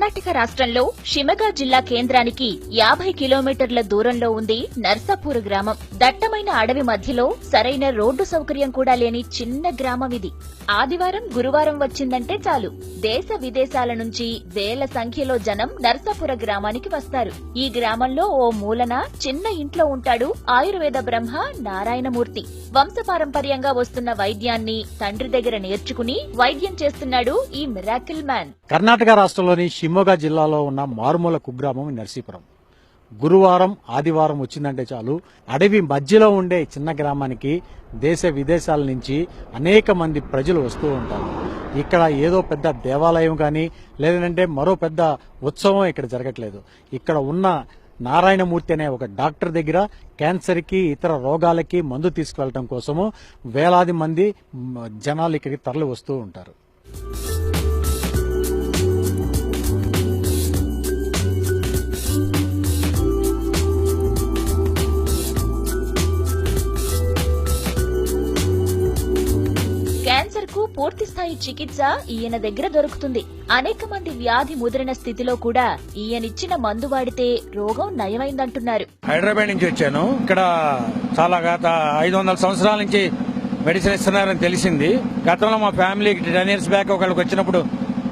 కర్ణాటక రాష్ట్రంలో షిమగా జిల్లా కేంద్రానికి 50 కిలోమీటర్ల దూరంలో ఉంది నర్సాపూర్ గ్రామం. దట్టమైన అడవి మధ్యలో సరైన రోడ్డు సౌకర్యం కూడా లేని చిన్న గ్రామం ఇది. ఆదివారం గురువారం వచ్చిందంటే చాలు దేశ విదేశాల నుంచి వేల సంఖ్యలో జనం నర్సాపుర గ్రామానికి వస్తారు. ఈ గ్రామంలో ఓ మూలన చిన్న ఇంట్లో ఉంటాడు ఆయుర్వేద బ్రహ్మ నారాయణమూర్తి. వంశపారంపర్యంగా వస్తున్న వైద్యాన్ని తండ్రి దగ్గర నేర్చుకుని వైద్యం చేస్తున్నాడు ఈ మిరాకిల్ మ్యాన్. కర్ణాటక రాష్ట్రంలోని షిమోగా జిల్లాలో ఉన్న మారుమూల కుగ్రామం నర్సీపురం. గురువారం ఆదివారం వచ్చిందంటే చాలు అడవి మధ్యలో ఉండే చిన్న గ్రామానికి దేశ విదేశాల నుంచి అనేక మంది ప్రజలు వస్తూ ఉంటారు. ఇక్కడ ఏదో పెద్ద దేవాలయం కానీ లేదంటే మరో పెద్ద ఉత్సవం ఇక్కడ జరగట్లేదు. ఇక్కడ ఉన్న నారాయణమూర్తి అనే ఒక డాక్టర్ దగ్గర క్యాన్సర్కి ఇతర రోగాలకి మందు తీసుకువెళ్ళటం కోసము వేలాది మంది జనాలు ఇక్కడికి తరలి వస్తూ ఉంటారు. క్యాన్సర్ కు పూర్తి స్థాయి చికిత్స ఈయన దగ్గర దొరుకుతుంది. అనేక మంది వ్యాధి ముదిరిన స్థితిలో కూడా ఈయనిచ్చిన మందు వాడితే రోగం నయమైందంటున్నారు. హైదరాబాద్ నుంచి వచ్చాను. ఇక్కడ చాలా గత 500 సంవత్సరాల నుంచి మెడిసిన్ ఇస్తున్నారని తెలిసింది. గతంలో మా ఫ్యామిలీకి 10 years బ్యాక్ ఒకళ్ళకి వచ్చినప్పుడు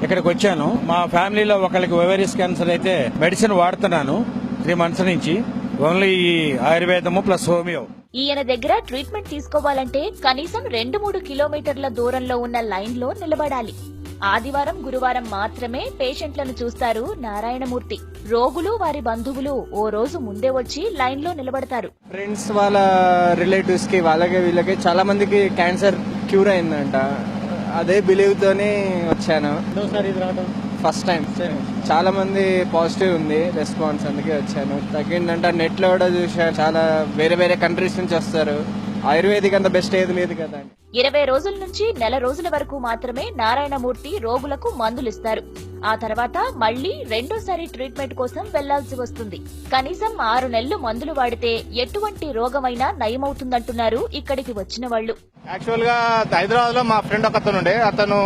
ఇక్కడికి వచ్చాను. మా ఫ్యామిలీలో ఒకళ్ళకి ఓవేరియస్ క్యాన్సర్ అయితే మెడిసిన్ వాడుతున్నాను 3 months నుంచి. ఓన్లీ ఆయుర్వేదము ప్లస్ హోమియో. ఈయన దగ్గర ట్రీట్మెంట్ తీసుకోవాలంటే కనీసం 2-3 కిలోమీటర్ల దూరంలో ఉన్న లైన్ లో నిలబడాలి. ఆదివారం గురువారం మాత్రమే పేషెంట్లను చూస్తారు నారాయణమూర్తి. రోగులు వారి బంధువులు ఓ రోజు ముందే వచ్చి లైన్ లో నిలబడతారు. ఫ్రెండ్స్ వాళ్ళ రిలేటివ్స్ కి వాళ్ళకి వీళ్ళకి చాలా మందికి క్యాన్సర్ క్యూర్ అయిందంట. అదే బిలీవ్ తోనే వచ్చాను. ఫస్ట్ టైం చాలా మంది పాజిటివ్ ఉంది రెస్పాన్స్, అందుకే వచ్చాను. తగ్గిందంటే నెట్ లో కూడా చూసాను. చాలా వేరే వేరే కంట్రీస్ నుంచి వస్తారు. ఆయుర్వేదిక్ అంత బెస్ట్ ఏది లేదు కదా. 20 రోజుల నుంచి నెల రోజుల వరకు మాత్రమే నారాయణమూర్తి రోగులకు మందులిస్తారు. ఆ తర్వాత మళ్లీ రెండోసారి ట్రీట్మెంట్ కోసం వెళ్లాల్సి వస్తుంది. కనీసం 6 నెలలు మందులు వాడితే ఎటువంటి రోగమైనా నయమవుతుందంటున్నారు ఇక్కడికి వచ్చిన వాళ్లు. యాక్చువల్ గా హైదరాబాద్ లో మా ఫ్రెండ్ ఒక అతను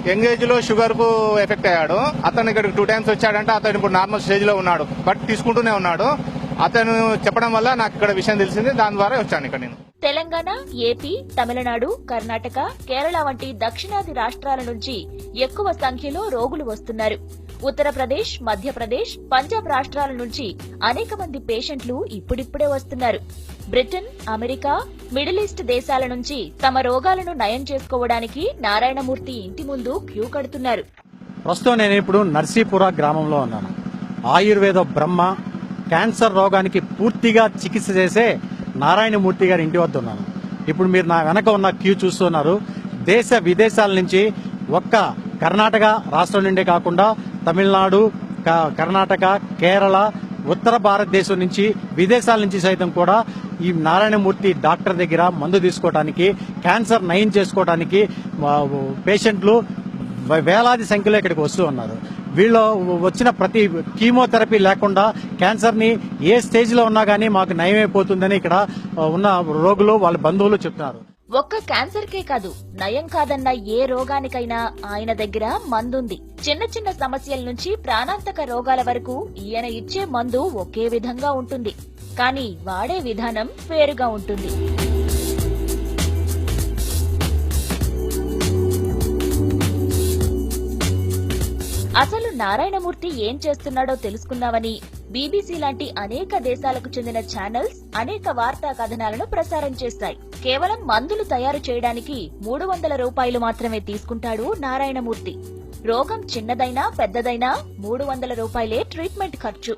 యంగ్ ఏజ్ లో షుగర్ కు ఎఫెక్ట్ అయ్యాడు. అతను ఇక్కడికి 2 times వచ్చాడంటే అతను ఇప్పుడు నార్మల్ స్టేజ్ లో ఉన్నాడు, బట్ తీసుకుంటూనే ఉన్నాడు. అతను చెప్పడం వల్ల నాకు ఇక్కడ విషయం తెలిసింది. దాని ద్వారా వచ్చాను ఇక్కడ నేను. తెలంగాణ, ఏపీ, తమిళనాడు, కర్ణాటక, కేరళ వంటి దక్షిణాది రాష్ట్రాల నుంచి ఎక్కువ సంఖ్యలో రోగులు వస్తున్నారు. ఉత్తరప్రదేశ్, మధ్యప్రదేశ్, పంజాబ్ రాష్ట్రాల నుంచి అనేక మంది పేషెంట్లు ఇప్పుడిప్పుడే వస్తున్నారు. బ్రిటన్, అమెరికా, మిడిల్ ఈస్ట్ దేశాల నుంచి తమ రోగాలను నయం చేసుకోవడానికి నారాయణమూర్తి ఇంటి ముందు క్యూ కడుతున్నారు. ప్రస్తుతం నేను ఇప్పుడు నర్సీపుర గ్రామంలో ఉన్నాను. ఆయుర్వేద బ్రహ్మ క్యాన్సర్ రోగానికి పూర్తిగా చికిత్స చేసే నారాయణమూర్తి గారి ఇంటి వద్ద ఉన్నాను. ఇప్పుడు మీరు నా వెనక ఉన్న క్యూ చూస్తున్నారు. దేశ విదేశాల నుంచి ఒక్క కర్ణాటక రాష్ట్రం నుండే కాకుండా తమిళనాడు, కర్ణాటక, కేరళ, ఉత్తర భారతదేశం నుంచి విదేశాల నుంచి సైతం కూడా ఈ నారాయణమూర్తి డాక్టర్ దగ్గర మందు తీసుకోవడానికి, క్యాన్సర్ నయం చేసుకోవడానికి పేషెంట్లు వేలాది సంఖ్యలో ఇక్కడికి వస్తూ ఉన్నారు. వీళ్ళు వచ్చిన ప్రతి కీమోథెరపీ లేకుండా క్యాన్సర్ ని ఏ స్టేజ్ లో ఉన్నా గానీ మాకు నయమైపోతుందని ఇక్కడ ఉన్న రోగులు వాళ్ళ బంధువులు చెప్తున్నారు. ఒక్క క్యాన్సర్ కే కాదు, నయం కాదన్న ఏ రోగానికైనా ఆయన దగ్గర మందుంది. చిన్న చిన్న సమస్యల నుంచి ప్రాణాంతక రోగాల వరకు ఈయన ఇచ్చే మందు ఒకే విధంగా ఉంటుంది, కానీ వాడే విధానం వేరుగా ఉంటుంది. అసలు నారాయణమూర్తి ఏం చేస్తున్నాడో తెలుసుకున్నామని బీబీసీ లాంటి అనేక దేశాలకు చెందిన ఛానల్స్ అనేక వార్తా కథనాలను ప్రసారం చేశాయి. కేవలం మందులు తయారు చేయడానికి 300 రూపాయలు మాత్రమే తీసుకుంటాడు నారాయణమూర్తి. రోగం చిన్నదైనా పెద్దదైనా 300 రూపాయలే ట్రీట్మెంట్ ఖర్చు.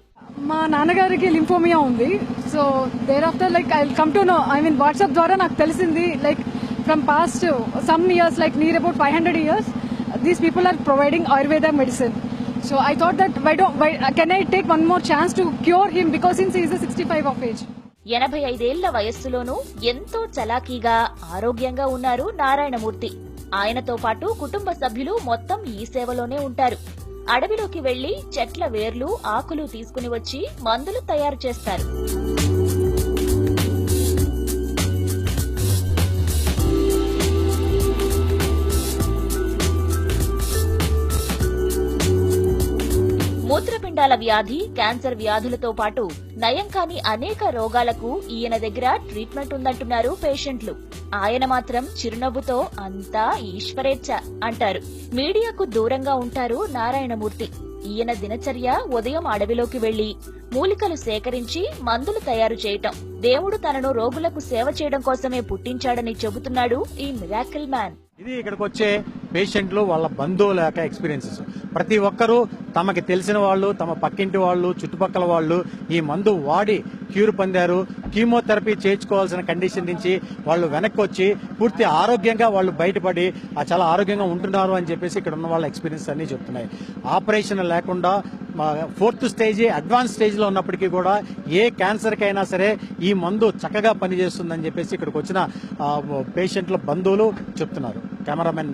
మా నాన్నగారికి లింఫోమియా ఉంది. So there after I come to know, WhatsApp ద్వారా నాకు తెలిసింది, from past some years, near about 500 years these people are providing Ayurveda medicine. So I thought that can I take one more chance to cure him, because since he is 65 of age. 85 ఏళ్ల వయస్సులోనూ ఎంతో చలాకీగా ఆరోగ్యంగా ఉన్నారు నారాయణమూర్తి. ఆయనతో పాటు కుటుంబ సభ్యులు మొత్తం ఈ సేవలోనే ఉంటారు. అడవిలోకి వెళ్లి చెట్ల వేర్లు, ఆకులు తీసుకుని వచ్చి మందులు తయారు చేస్తారు. మూత్రపిండాల వ్యాధి, క్యాన్సర్ వ్యాధులతో పాటు నయం కాని అనేక రోగాలకు ఈయన దగ్గర ట్రీట్మెంట్ ఉందంటున్నారు పేషెంట్లు. ఆయన మాత్రం చిరునవ్వుతో అంతా ఈశ్వరేచ్ఛ అంటారు. మీడియాకు దూరంగా ఉంటారు నారాయణమూర్తి. ఈయన దినచర్య ఉదయం అడవిలోకి వెళ్లి మూలికలు సేకరించి మందులు తయారు చేయటం. దేవుడు తనను రోగులకు సేవ చేయడం కోసమే పుట్టించాడని చెబుతున్నాడు ఈ మిరాకిల్ మ్యాన్. ఇది ఇక్కడికి వచ్చే పేషెంట్లు వాళ్ళ బంధువుల యొక్క ఎక్స్పీరియన్సెస్. ప్రతి ఒక్కరూ తమకి తెలిసిన వాళ్ళు, తమ పక్కింటి వాళ్ళు, చుట్టుపక్కల వాళ్ళు ఈ మందు వాడి క్యూర్ పొందారు. కీమోథెరపీ చేయించుకోవాల్సిన కండిషన్ నుంచి వాళ్ళు వెనక్కి వచ్చి పూర్తి ఆరోగ్యంగా వాళ్ళు బయటపడి చాలా ఆరోగ్యంగా ఉంటున్నారు అని చెప్పేసి ఇక్కడ ఉన్న వాళ్ళ ఎక్స్పీరియన్స్ అన్ని చెప్తున్నాయి. ఆపరేషన్ లేకుండా 4th స్టేజ్, అడ్వాన్స్ స్టేజ్ లో ఉన్నప్పటికీ కూడా ఏ క్యాన్సర్ కైనా సరే ఈ మందు చక్కగా పనిచేస్తుందని చెప్పేసి ఇక్కడికి వచ్చిన పేషెంట్ల బంధువులు చెప్తున్నారు. కెమెరామెన్